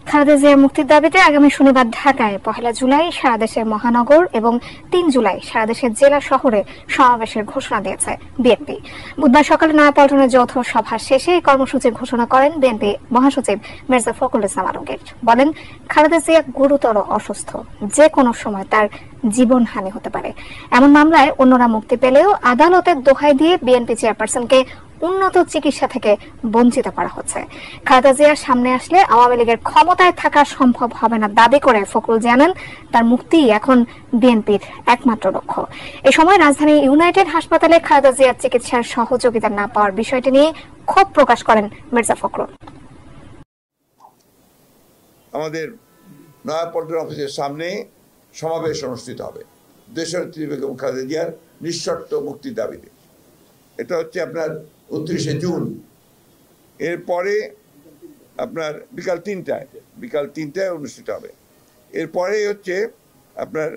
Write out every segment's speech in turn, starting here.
খালেদা জিয়ার মুক্তির দাবিতে আগামী শনিবার ঢাকায় 1 জুলাই সারা দেশের মহানগর এবং 3 জুলাই সারা দেশের জেলা শহরে সমাবেশের ঘোষণা দিয়েছে বিএনপি। বুধবার সকালে নয়াপল্টনের যৌথ সভা শেষে এই কর্মসূচির ঘোষণা করেন বিএনপি মহাসচিব মির্জা ফখরুল ইসলাম আলমগীর। বলেন, খালেদা জিয়া গুরুতর অসুস্থ, যে কোনো সময় তার জীবনহানি হতে পারে। এমন মামলায় অন্যরা মুক্তি পেলেও আদালতের দোহাই দিয়ে বিএনপি চেয়ারপারসনকে উন্নত চিকিৎসা থেকে বঞ্চিত করা হচ্ছে। খালেদা জিয়া সামনে আসলে আওয়ামী লীগের ক্ষমতায় থাকা সম্ভব হবে না দাবি করে ফখরুল জানান, তার মুক্তি এখন বিএনপির একমাত্র লক্ষ্য। এ সময় রাজধানীর ইউনাইটেড হাসপাতালে খালেদা জিয়ার চিকিৎসার সহযোগিতা না পাওয়ার বিষয়টি নিয়ে ক্ষোভ প্রকাশ করেন মির্জা ফখরুল। আমাদের নয়াপল্টন অফিসের সামনে সমাবেশ অনুষ্ঠিত হবে দেশনেত্রী বেগম খালেদা জিয়ার নিঃশর্ত মুক্তির দাবিতে। এটা হচ্ছে আপনার 29শে জুন। এরপরে আপনার বিকাল 3টায় অনুষ্ঠিত হবে। এরপরে হচ্ছে আপনার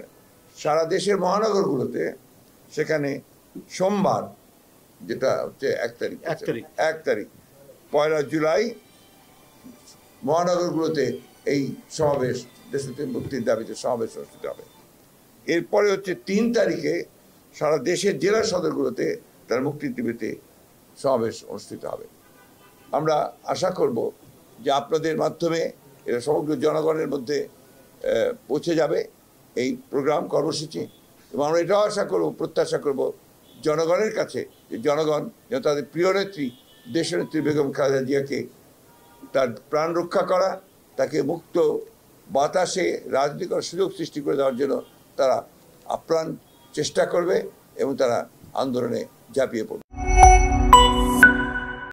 সারা দেশের মহানগরগুলোতে, সেখানে সোমবার, যেটা হচ্ছে 1 তারিখ 1 জুলাই মহানগরগুলোতে এই সমাবেশ, দেশনেত্রী মুক্তির দাবিতে সমাবেশ অনুষ্ঠিত হবে। এরপরে হচ্ছে 3 তারিখে সারা দেশের জেলা সদরগুলোতে তার মুক্তির দাবিতে সমাবেশ অনুষ্ঠিত হবে। আমরা আশা করব যে আপনাদের মাধ্যমে এটা সমগ্র জনগণের মধ্যে পৌঁছে যাবে এই প্রোগ্রাম কর্মসূচি, এবং আমরা এটাও প্রত্যাশা করব জনগণের কাছে যে জনগণ যেন তাদের প্রিয় নেত্রী দেশনেত্রী বেগম খালেদা জিয়াকে তার প্রাণ রক্ষা করা, তাকে মুক্ত বাতাসে রাজনীতি করার সুযোগ সৃষ্টি করে দেওয়ার জন্য তারা আপ্রাণ চেষ্টা করবে এবং তারা আন্দোলনে ঝাঁপিয়ে পড়বে।